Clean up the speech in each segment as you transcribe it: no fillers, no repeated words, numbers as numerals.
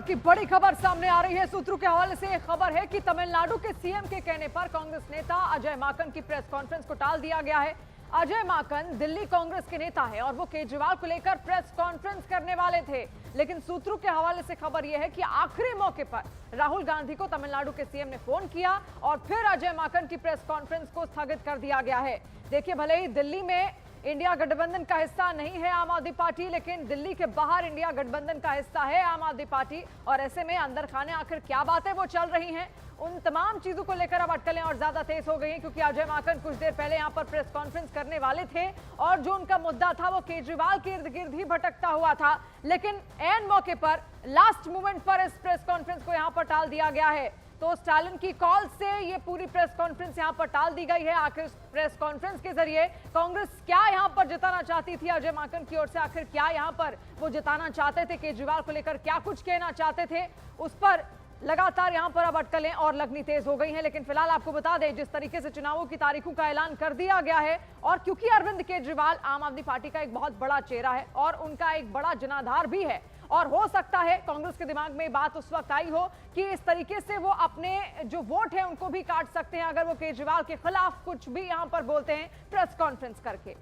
वक्त की बड़ी खबर सामने आ रही है। सूत्रों के हवाले से एक खबर है कि तमिलनाडु के सीएम के कहने पर कांग्रेस नेता अजय माकन की प्रेस कॉन्फ्रेंस को टाल दिया गया है। अजय माकन दिल्ली कांग्रेस के नेता है और वो केजरीवाल को लेकर प्रेस कॉन्फ्रेंस करने वाले थे, लेकिन सूत्रों के हवाले से खबर यह है कि आखिरी मौके पर राहुल गांधी को तमिलनाडु के सीएम ने फोन किया और फिर अजय माकन की प्रेस कॉन्फ्रेंस को स्थगित कर दिया गया है। देखिए, भले ही दिल्ली में इंडिया गठबंधन का हिस्सा नहीं है आम आदमी पार्टी, लेकिन दिल्ली के बाहर इंडिया गठबंधन का हिस्सा है आम आदमी पार्टी, और ऐसे में अंदर खाने आखिर क्या बातें वो चल रही हैं, उन तमाम चीजों को लेकर अब अटकलें और ज्यादा तेज हो गई हैं, क्योंकि अजय माकन कुछ देर पहले यहां पर प्रेस कॉन्फ्रेंस करने वाले थे और जो उनका मुद्दा था वो केजरीवाल के इर्द गिर्द ही भटकता हुआ था, लेकिन ऐन मौके पर लास्ट मोमेंट पर इस प्रेस कॉन्फ्रेंस को यहां पर टाल दिया गया है। तो स्टालिन की कॉल से ये पूरी प्रेस कॉन्फ्रेंस यहां पर टाल दी गई है। आखिर प्रेस कॉन्फ्रेंस के जरिए कांग्रेस क्या यहां पर जिताना चाहती थी अजय माकन की ओर से, आखिर क्या यहां पर वो जिताना चाहते थे, केजरीवाल को लेकर क्या कुछ कहना चाहते थे, उस पर लगातार यहां पर अब अटकलें और लगनी तेज हो गई हैं। लेकिन फिलहाल आपको बता दें, जिस तरीके से चुनावों की तारीखों का ऐलान कर दिया गया है और क्योंकि अरविंद केजरीवाल आम आदमी पार्टी का एक बहुत बड़ा चेहरा है और उनका एक बड़ा जनाधार भी है, और हो सकता है कांग्रेस के दिमाग में बात उस वक्त आई हो कि इस तरीके से वो अपने जो वोट है उनको भी काट सकते हैं अगर वो केजरीवाल के खिलाफ कुछ भी यहां पर बोलते हैं प्रेस कॉन्फ्रेंस करके।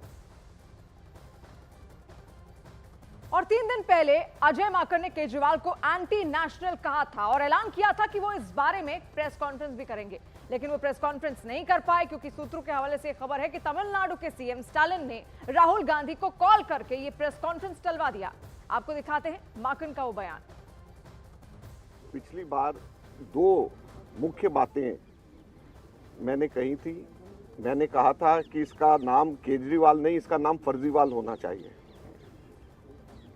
और 3 दिन पहले अजय माकन ने केजरीवाल को एंटी नेशनल कहा था और ऐलान किया था कि वो इस बारे में प्रेस कॉन्फ्रेंस भी करेंगे, लेकिन वो प्रेस कॉन्फ्रेंस नहीं कर पाए क्योंकि सूत्रों के हवाले से खबर है कि तमिलनाडु के सीएम स्टालिन ने राहुल गांधी को कॉल करके ये प्रेस कॉन्फ्रेंस टलवा दिया। आपको दिखाते हैं माकन का वो बयान। पिछली बार 2 मुख्य बातें मैंने कही थी। मैंने कहा था कि इसका नाम केजरीवाल नहीं, इसका नाम फर्जीवाल होना चाहिए,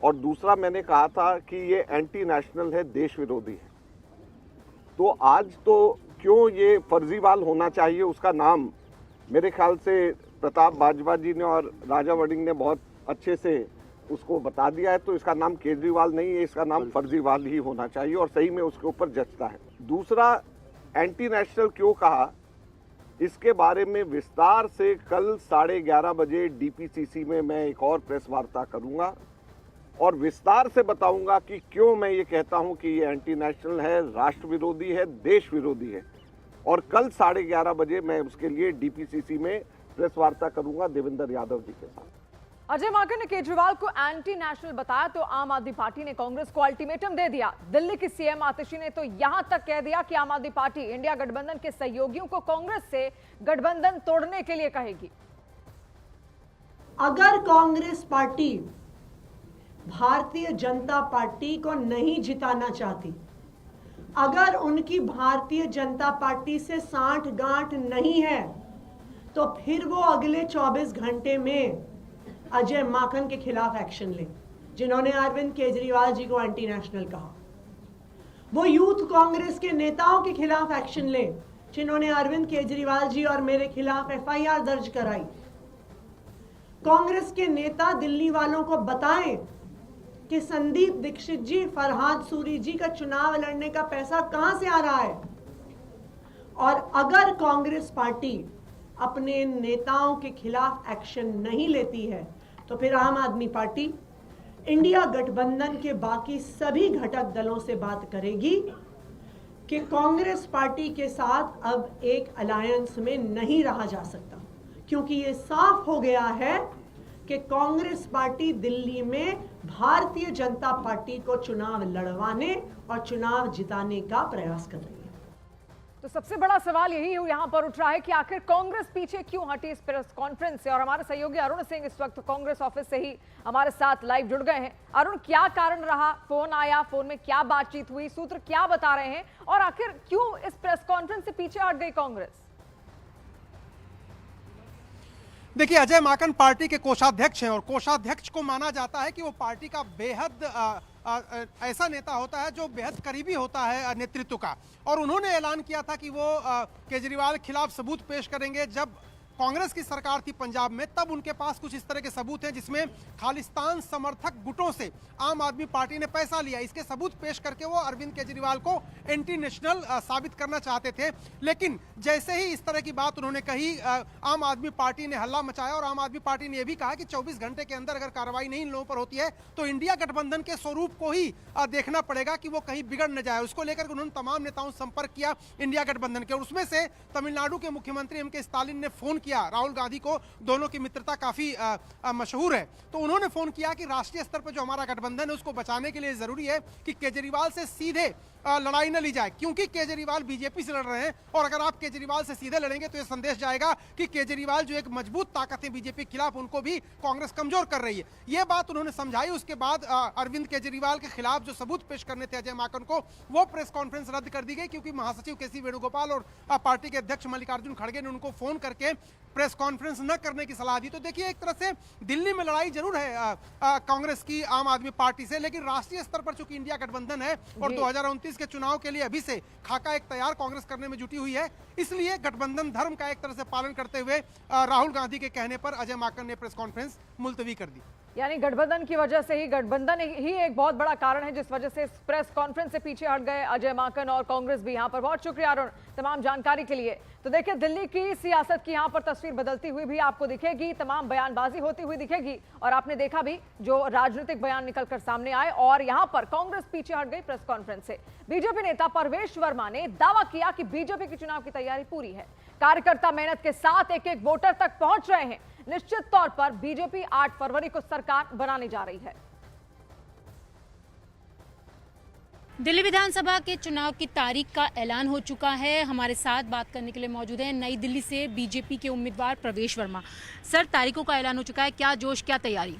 और दूसरा मैंने कहा था कि ये एंटी नेशनल है, देश विरोधी है। तो आज तो क्यों ये फर्जीवाल होना चाहिए उसका नाम मेरे ख्याल से प्रताप बाजवा जी ने और राजा वड़िंग ने बहुत अच्छे से उसको बता दिया है। तो इसका नाम केजरीवाल नहीं है, इसका नाम फर्जीवाल ही होना चाहिए, और सही में उसके ऊपर जचता है। दूसरा, एंटी नेशनल क्यों कहा, इसके बारे में विस्तार से कल 11:30 बजे डीपीसीसी में मैं एक और प्रेस वार्ता करूंगा और विस्तार से बताऊंगा कि क्यों मैं ये कहता हूं कि ये एंटी नेशनल है, राष्ट्र विरोधी है, देश विरोधी है। और कल 11:30 बजे मैं उसके लिए डीपीसीसी में प्रेस वार्ता करूंगा देवेंद्र यादव जी के साथ। अजय माकन ने केजरीवाल को एंटी नेशनल बताया तो आम आदमी पार्टी ने कांग्रेस को अल्टीमेटम दे दिया। दिल्ली की सीएम आतिशी ने तो यहां तक कह दिया कि आम आदमी पार्टी इंडिया गठबंधन के सहयोगियों को कांग्रेस से गठबंधन तोड़ने के लिए कहेगी। अगर कांग्रेस पार्टी भारतीय जनता पार्टी को नहीं जिताना चाहती, अगर उनकी भारतीय जनता पार्टी से सांठ गांठ नहीं है, तो फिर वो अगले 24 घंटे में अजय माकन के खिलाफ एक्शन ले, जिन्होंने अरविंद केजरीवाल जी को एंटी नेशनल कहा। वो यूथ कांग्रेस के नेताओं के खिलाफ एक्शन ले, जिन्होंने अरविंद केजरीवाल जी और मेरे खिलाफ एफआईआर दर्ज कराई। कांग्रेस के नेता दिल्ली वालों को बताएं कि संदीप दीक्षित जी, फरहाद सूरी जी का चुनाव लड़ने का पैसा कहां से आ रहा है। और अगर कांग्रेस पार्टी अपने नेताओं के खिलाफ एक्शन नहीं लेती है, तो फिर आम आदमी पार्टी इंडिया गठबंधन के बाकी सभी घटक दलों से बात करेगी कि कांग्रेस पार्टी के साथ अब एक अलायंस में नहीं रहा जा सकता, क्योंकि ये साफ हो गया है कि कांग्रेस पार्टी दिल्ली में भारतीय जनता पार्टी को चुनाव लड़वाने और चुनाव जिताने का प्रयास कर रही है। तो सबसे बड़ा सवाल यही यहां पर उठ रहा है कि आखिर कांग्रेस पीछे क्यों हटी इस प्रेस कॉन्फ्रेंस से। और हमारे सहयोगी अरुण सिंह इस वक्त कांग्रेस ऑफिस से ही हमारे साथ लाइव जुड़ गए हैं। अरुण, क्या कारण रहा, फोन आया, फोन में क्या बातचीत हुई, सूत्र क्या बता रहे हैं, और आखिर क्यों इस प्रेस कॉन्फ्रेंस से पीछे हट गई कांग्रेस? देखिए, अजय माकन पार्टी के कोषाध्यक्ष हैं और कोषाध्यक्ष को माना जाता है कि वो पार्टी का बेहद ऐसा नेता होता है जो बेहद करीबी होता है नेतृत्व का, और उन्होंने ऐलान किया था कि वो केजरीवाल के खिलाफ सबूत पेश करेंगे जब कांग्रेस की सरकार थी पंजाब में, तब उनके पास कुछ इस तरह के सबूत हैं जिसमें खालिस्तान समर्थक गुटों से आम आदमी पार्टी ने पैसा लिया। इसके सबूत पेश करके वो अरविंद केजरीवाल को एंटी नेशनल साबित करना चाहते थे। लेकिन जैसे ही इस तरह की बात उन्होंने कही, आम आदमी पार्टी ने हल्ला मचाया और आम आदमी पार्टी ने यह भी कहा कि 24 घंटे के अंदर अगर कार्रवाई नहीं इन लोगों पर होती है तो इंडिया गठबंधन के स्वरूप को ही देखना पड़ेगा कि वो कहीं बिगड़ न जाए। उसको लेकर उन्होंने तमाम नेताओं से संपर्क किया इंडिया गठबंधन के, और उसमें से तमिलनाडु के मुख्यमंत्री एम के स्टालिन ने फोन किया राहुल गांधी को। दोनों की मित्रता काफी मशहूर है, तो उन्होंने फोन किया कि राष्ट्रीय स्तर पर जो हमारा गठबंधन है उसको बचाने के लिए जरूरी है कि केजरीवाल से सीधे लड़ाई न ली जाए, क्योंकि केजरीवाल बीजेपी से लड़ रहे हैं और अगर आप केजरीवाल से सीधे लड़ेंगे तो यह संदेश जाएगा कि केजरीवाल जो एक मजबूत ताकत है बीजेपी के खिलाफ, उनको भी कांग्रेस कमजोर कर रही है। यह बात उन्होंने समझाई। उसके बाद अरविंद केजरीवाल के खिलाफ जो सबूत पेश करने थे अजय माकन को, वो प्रेस कॉन्फ्रेंस रद्द कर दी गई, क्योंकि महासचिव के सी वेणुगोपाल और पार्टी के अध्यक्ष मल्लिकार्जुन खड़गे ने उनको फोन करके प्रेस कॉन्फ्रेंस न करने की सलाह दी। तो देखिए, एक तरह से दिल्ली में लड़ाई जरूर है कांग्रेस की आम आदमी पार्टी से, लेकिन राष्ट्रीय स्तर पर चूंकि इंडिया गठबंधन है और 2029 के चुनाव के लिए अभी से खाका एक तैयार कांग्रेस करने में जुटी हुई है, इसलिए गठबंधन धर्म का एक तरह से पालन करते हुए राहुल गांधी के कहने पर अजय माकन ने प्रेस कॉन्फ्रेंस मुलतवी कर दी। यानी गठबंधन की वजह से ही, गठबंधन ही एक बहुत बड़ा कारण है जिस वजह से प्रेस कॉन्फ्रेंस से पीछे हट गए अजय माकन और कांग्रेस भी। यहां पर बहुत शुक्रिया अरुण तमाम जानकारी के लिए। तो देखिए, दिल्ली की सियासत की यहां पर तस्वीर बदलती हुई भी आपको दिखेगी, तमाम बयानबाजी होती हुई दिखेगी, और आपने देखा भी जो राजनीतिक बयान निकलकर सामने आए, और यहां पर कांग्रेस पीछे हट गई प्रेस कॉन्फ्रेंस से। बीजेपी नेता परवेश वर्मा ने दावा किया कि बीजेपी की चुनाव की तैयारी पूरी है, कार्यकर्ता मेहनत के साथ एक एक वोटर तक पहुंच रहे हैं। निश्चित तौर पर बीजेपी 8 फरवरी को सरकार बनाने जा रही है। दिल्ली विधानसभा के चुनाव की तारीख का ऐलान हो चुका है। हमारे साथ बात करने के लिए मौजूद हैं नई दिल्ली से बीजेपी के उम्मीदवार प्रवेश वर्मा। सर, तारीखों का ऐलान हो चुका है, क्या जोश, क्या तैयारी?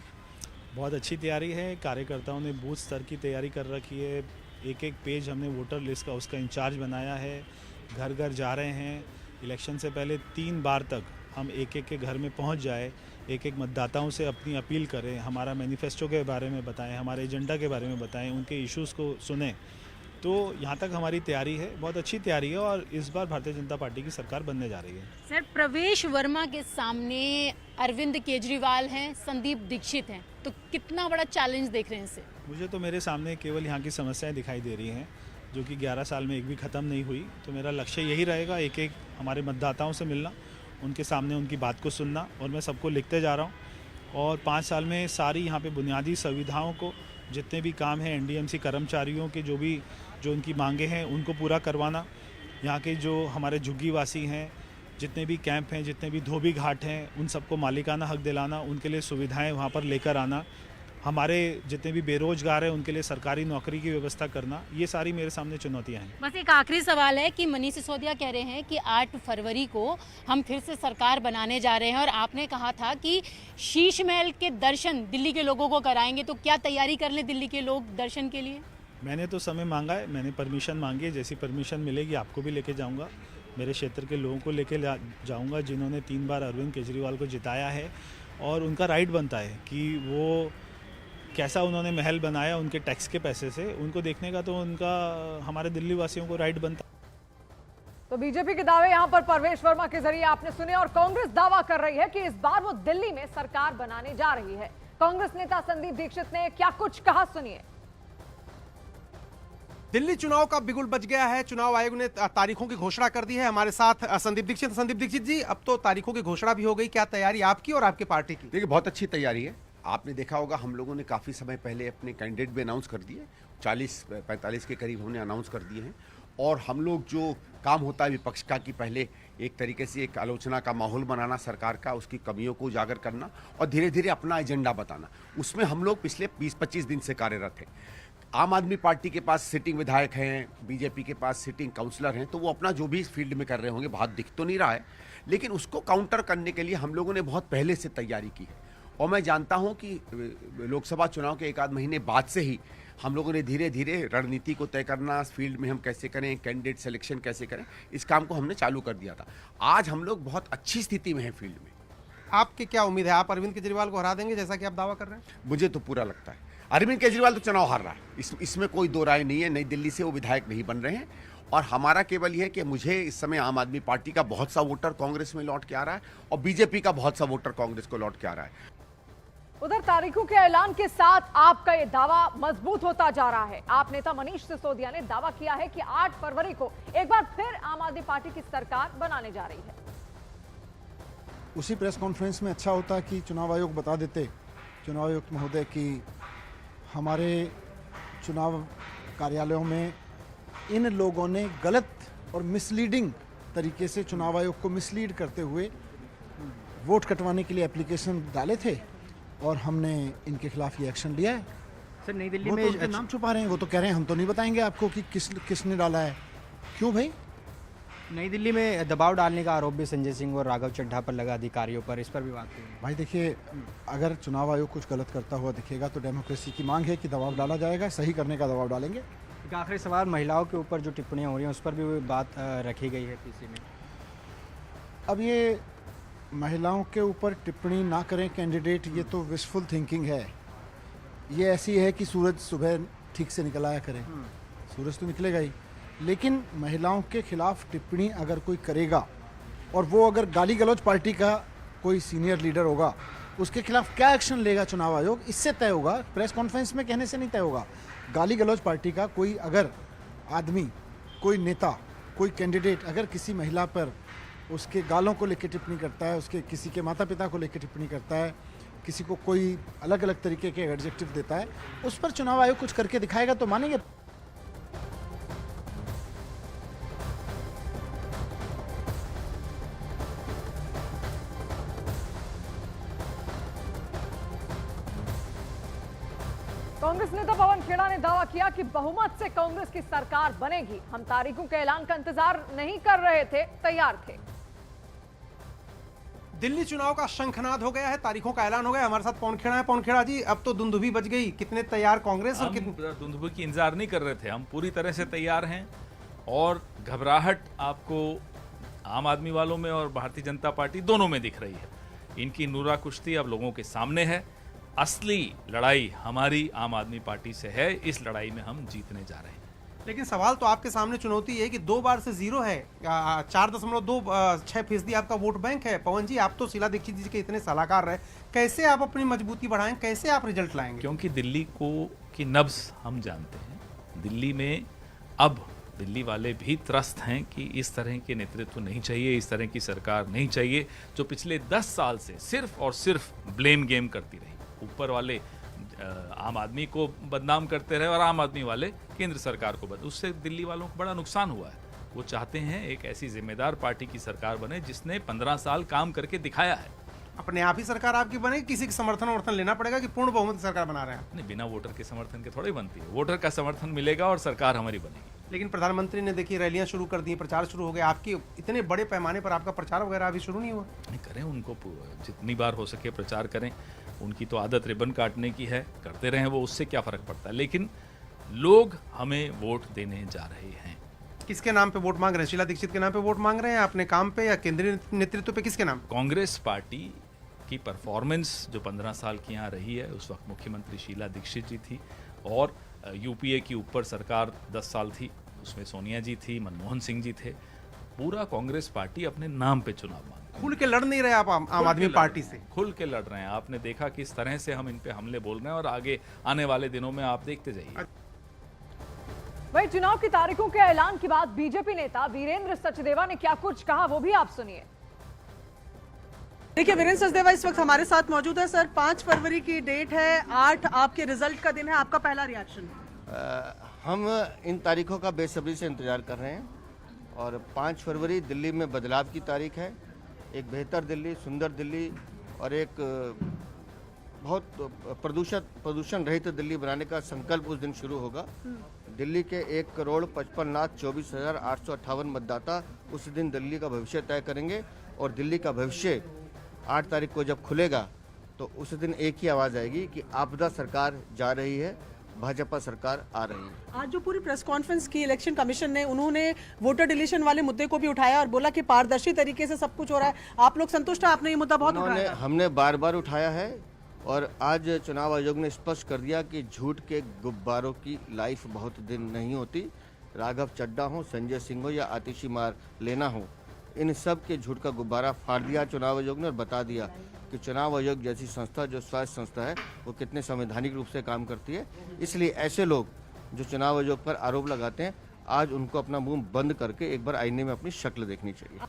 बहुत अच्छी तैयारी है। कार्यकर्ताओं ने बूथ स्तर की तैयारी कर रखी है। एक एक पेज हमने वोटर लिस्ट का उसका इंचार्ज बनाया है। घर घर जा रहे हैं। इलेक्शन से पहले 3 बार तक हम एक एक के घर में पहुंच जाए, एक एक मतदाताओं से अपनी अपील करें, हमारा मैनिफेस्टो के बारे में बताएं, हमारे एजेंडा के बारे में बताएं, उनके इश्यूज़ को सुनें। तो यहाँ तक हमारी तैयारी है, बहुत अच्छी तैयारी है, और इस बार भारतीय जनता पार्टी की सरकार बनने जा रही है। सर, प्रवेश वर्मा के सामने अरविंद केजरीवाल हैं, संदीप दीक्षित हैं, तो कितना बड़ा चैलेंज देख रहे हैं इसे? मुझे तो मेरे सामने केवल यहाँ की समस्याएँ दिखाई दे रही हैं, जो कि 11 साल में एक भी ख़त्म नहीं हुई। तो मेरा लक्ष्य यही रहेगा, एक एक हमारे मतदाताओं से मिलना, उनके सामने उनकी बात को सुनना, और मैं सबको लिखते जा रहा हूँ। और 5 साल में सारी यहाँ पे बुनियादी सुविधाओं को, जितने भी काम हैं एनडीएमसी कर्मचारियों के, जो उनकी मांगे हैं उनको पूरा करवाना। यहाँ के जो हमारे झुग्गीवासी हैं, जितने भी कैंप हैं, जितने भी धोबी घाट हैं, उन सबको मालिकाना हक दिलाना, उनके लिए सुविधाएँ वहाँ पर लेकर आना। हमारे जितने भी बेरोजगार हैं उनके लिए सरकारी नौकरी की व्यवस्था करना, ये सारी मेरे सामने चुनौतियां हैं। बस एक आखिरी सवाल है कि मनीष सिसोदिया कह रहे हैं कि 8 फरवरी को हम फिर से सरकार बनाने जा रहे हैं, और आपने कहा था कि शीश महल के दर्शन दिल्ली के लोगों को कराएंगे, तो क्या तैयारी कर लें दिल्ली के लोग दर्शन के लिए? मैंने तो समय मांगा है, मैंने परमिशन मांगी है। जैसी परमिशन मिलेगी आपको भी लेके जाऊँगा, मेरे क्षेत्र के लोगों को लेके जाऊँगा जिन्होंने 3 बार अरविंद केजरीवाल को जिताया है, और उनका राइट बनता है कि वो कैसा उन्होंने महल बनाया उनके टैक्स के पैसे से, उनको देखने का तो उनका, हमारे दिल्ली वासियों को राइट बनता। तो बीजेपी के दावे यहां पर परवेश वर्मा के जरिए आपने सुने, और कांग्रेस दावा कर रही है कि इस बार वो दिल्ली में सरकार बनाने जा रही है। कांग्रेस नेता संदीप दीक्षित ने क्या कुछ कहा, सुनिए। दिल्ली चुनाव का बिगुल बज गया है, चुनाव आयोग ने तारीखों की घोषणा कर दी है। हमारे साथ संदीप दीक्षित जी, अब तो तारीखों की घोषणा भी हो गई, क्या तैयारी आपकी और आपकी पार्टी की? देखिए, बहुत अच्छी तैयारी है। आपने देखा होगा हम लोगों ने काफ़ी समय पहले अपने कैंडिडेट भी अनाउंस कर दिए, 40-45 के करीब हमने अनाउंस कर दिए हैं। और हम लोग जो काम होता है विपक्ष का, कि पहले एक तरीके से एक आलोचना का माहौल बनाना सरकार का, उसकी कमियों को उजागर करना और धीरे धीरे अपना एजेंडा बताना, उसमें हम लोग पिछले 20-25 दिन से कार्यरत हैं। आम आदमी पार्टी के पास सिटिंग विधायक हैं, बीजेपी के पास सिटिंग काउंसलर हैं, तो वो अपना जो भी इस फील्ड में कर रहे होंगे, बहुत दिख तो नहीं रहा है, लेकिन उसको काउंटर करने के लिए हम लोगों ने बहुत पहले से तैयारी की है। और मैं जानता हूं कि लोकसभा चुनाव के 1 आध महीने बाद से ही हम लोगों ने धीरे धीरे रणनीति को तय करना, फील्ड में हम कैसे करें, कैंडिडेट सिलेक्शन कैसे करें, इस काम को हमने चालू कर दिया था। आज हम लोग बहुत अच्छी स्थिति में हैं फील्ड में। आपकी क्या उम्मीद है, आप अरविंद केजरीवाल को हरा देंगे जैसा कि आप दावा कर रहे हैं? मुझे तो पूरा लगता है। अरविंद केजरीवाल तो चुनाव हार रहा है, इसमें कोई दो राय नहीं है। नई दिल्ली से वो विधायक नहीं बन रहे हैं और हमारा केवल यह है कि मुझे इस समय आम आदमी पार्टी का बहुत सा वोटर कांग्रेस में लौट के आ रहा है और बीजेपी का बहुत सा वोटर कांग्रेस को लौट के आ रहा है। उधर तारीखों के ऐलान के साथ आपका ये दावा मजबूत होता जा रहा है। आप नेता मनीष सिसोदिया ने दावा किया है कि 8 फरवरी को एक बार फिर आम आदमी पार्टी की सरकार बनाने जा रही है। उसी प्रेस कॉन्फ्रेंस में अच्छा होता कि चुनाव आयोग बता देते, चुनाव आयुक्त महोदय, कि हमारे चुनाव कार्यालयों में इन लोगों ने गलत और मिसलीडिंग तरीके से चुनाव आयोग को मिसलीड करते हुए वोट कटवाने के लिए एप्लीकेशन डाले थे और हमने इनके खिलाफ ये एक्शन लिया है। सर नई दिल्ली वो में तो उनके नाम छुपा रहे हैं, वो तो कह रहे हैं हम तो नहीं बताएंगे आपको कि किसने डाला है। क्यों भाई? नई दिल्ली में दबाव डालने का आरोप भी संजय सिंह और राघव चड्ढा पर लगा, अधिकारियों पर, इस पर भी बात हुई। भाई देखिए, अगर चुनाव आयोग कुछ गलत करता हुआ दिखेगा तो डेमोक्रेसी की मांग है कि दबाव डाला जाएगा, सही करने का दबाव डालेंगे। एक आखिरी सवाल, महिलाओं के ऊपर जो टिप्पणियां हो रही हैं उस पर भी बात रखी गई है पीसी में। अब ये महिलाओं के ऊपर टिप्पणी ना करें कैंडिडेट, ये तो विशफुल थिंकिंग है। ये ऐसी है कि सूरज सुबह ठीक से निकल आया करे, सूरज तो निकलेगा ही, लेकिन महिलाओं के खिलाफ टिप्पणी अगर कोई करेगा और वो अगर गाली गलौज पार्टी का कोई सीनियर लीडर होगा, उसके खिलाफ क्या एक्शन लेगा चुनाव आयोग, इससे तय होगा। प्रेस कॉन्फ्रेंस में कहने से नहीं तय होगा। गाली गलौज पार्टी का कोई अगर आदमी, कोई नेता, कोई कैंडिडेट अगर किसी महिला पर उसके गालों को लेकर टिप्पणी करता है, उसके किसी के माता पिता को लेकर टिप्पणी करता है, किसी को कोई अलग अलग तरीके के एडजेक्टिव देता है, उस पर चुनाव आयोग कुछ करके दिखाएगा तो मानेंगे। कांग्रेस नेता पवन खेड़ा ने दावा किया कि बहुमत से कांग्रेस की सरकार बनेगी। हम तारीखों के ऐलान का इंतजार नहीं कर रहे थे, तैयार थे। दिल्ली चुनाव का शंखनाद हो गया है, तारीखों का ऐलान हो गया। हमारे साथ पवन खेड़ा है। पवन खेड़ा जी, अब तो दुंदुभी बज गई, कितने तैयार कांग्रेस और कितने? दुंदुभी की इंतजार नहीं कर रहे थे, हम पूरी तरह से तैयार हैं और घबराहट आपको आम आदमी वालों में और भारतीय जनता पार्टी दोनों में दिख रही है। इनकी नूरा कुश्ती अब लोगों के सामने है। असली लड़ाई हमारी आम आदमी पार्टी से है, इस लड़ाई में हम जीतने जा रहे हैं। लेकिन सवाल तो आपके सामने चुनौती है कि 2 बार से 0 है, 4.26% आपका वोट बैंक है। पवन जी, आप तो शीला दीक्षित जी के इतने सलाहकार रहे, कैसे आप अपनी मजबूती बढ़ाएं, कैसे आप रिजल्ट लाएंगे? क्योंकि दिल्ली की नब्ज हम जानते हैं। दिल्ली में अब दिल्ली वाले भी त्रस्त हैं कि इस तरह के नेतृत्व नहीं चाहिए, इस तरह की सरकार नहीं चाहिए जो पिछले 10 साल से सिर्फ और सिर्फ ब्लेम गेम करती रही। ऊपर वाले आम आदमी को बदनाम करते रहे और आम आदमी वाले केंद्र सरकार को उससे दिल्ली वालों को बड़ा नुकसान हुआ है। वो चाहते हैं एक ऐसी जिम्मेदार पार्टी की सरकार बने जिसने 15 साल काम करके दिखाया है। अपने आप ही सरकार आपकी बनेगी, किसी का समर्थन लेना पड़ेगा कि पूर्ण बहुमत सरकार बना रहे हैं? नहीं, बिना वोटर के समर्थन के थोड़ी बनती है। वोटर का समर्थन मिलेगा और सरकार हमारी बनेगी। लेकिन प्रधानमंत्री ने देखिए रैलियां शुरू कर दी, प्रचार शुरू हो गया। आपकी इतने बड़े पैमाने पर आपका प्रचार वगैरह अभी शुरू नहीं हुआ? नहीं, करें, उनको जितनी बार हो सके प्रचार करें। उनकी तो आदत रिबन काटने की है, करते रहें वो, उससे क्या फर्क पड़ता है। लेकिन लोग हमें वोट देने जा रहे हैं। किसके नाम पे वोट मांग रहे हैं? शीला दीक्षित के नाम पे वोट मांग रहे हैं, अपने काम पे, या केंद्रीय नेतृत्व पे, किसके नाम? कांग्रेस पार्टी की परफॉर्मेंस जो 15 साल की यहाँ रही है, उस वक्त मुख्यमंत्री शीला दीक्षित जी थी और यूपीए की ऊपर सरकार 10 साल थी, उसमें सोनिया जी थी, मनमोहन सिंह जी थे। पूरा कांग्रेस पार्टी अपने नाम पे चुनाव मांग, खुल के लड़ नहीं रहे आप आम आदमी पार्टी से? खुल के लड़ रहे हैं। आपने देखा किस तरह से हम इन पे हमले बोल रहे हैं और आगे आने वाले दिनों में आप देखते जाइए। वही चुनाव की तारीखों के ऐलान के बाद बीजेपी नेता वीरेंद्र सचदेवा ने क्या कुछ कहा, वो भी आप सुनिए। देखिए, वीरेंद्र सचदेवा इस वक्त हमारे साथ मौजूद है। सर, 5 फरवरी की डेट है, 8 आपके रिजल्ट का दिन है, आपका पहला रिएक्शन? हम इन तारीखों का बेसब्री से इंतजार कर रहे हैं और 5 फरवरी दिल्ली में बदलाव की तारीख है। एक बेहतर दिल्ली, सुंदर दिल्ली और एक बहुत प्रदूषण रहित दिल्ली बनाने का संकल्प उस दिन शुरू होगा। दिल्ली के 1,55,24,858 मतदाता उस दिन दिल्ली का भविष्य तय करेंगे और दिल्ली का भविष्य 8 तारीख को जब खुलेगा तो उस दिन एक ही आवाज़ आएगी कि आपदा सरकार जा रही है, भाजपा सरकार आ रही है। आज जो पूरी प्रेस कॉन्फ्रेंस की इलेक्शन कमीशन ने, उन्होंने वोटर डिलीशन वाले मुद्दे को भी उठाया और बोला कि पारदर्शी तरीके से सब कुछ हो रहा है। आप लोग संतुष्ट हैं? आपने ये मुद्दा बहुत उठाया? हमने बार बार उठाया है और आज चुनाव आयोग ने स्पष्ट कर दिया कि झूठ के गुब्बारों की लाइफ बहुत दिन नहीं होती। राघव चड्ढा हो, संजय सिंह हो या आतिशी मार लेना हो, इन सब के झूठ का गुब्बारा फाड़ दिया चुनाव आयोग ने और बता दिया कि चुनाव आयोग जैसी संस्था जो स्वायत्त संस्था है वो कितने संवैधानिक रूप से काम करती है। इसलिए ऐसे लोग जो चुनाव आयोग पर आरोप लगाते हैं, आज उनको अपना मुंह बंद करके एक बार आईने में अपनी शक्ल देखनी चाहिए।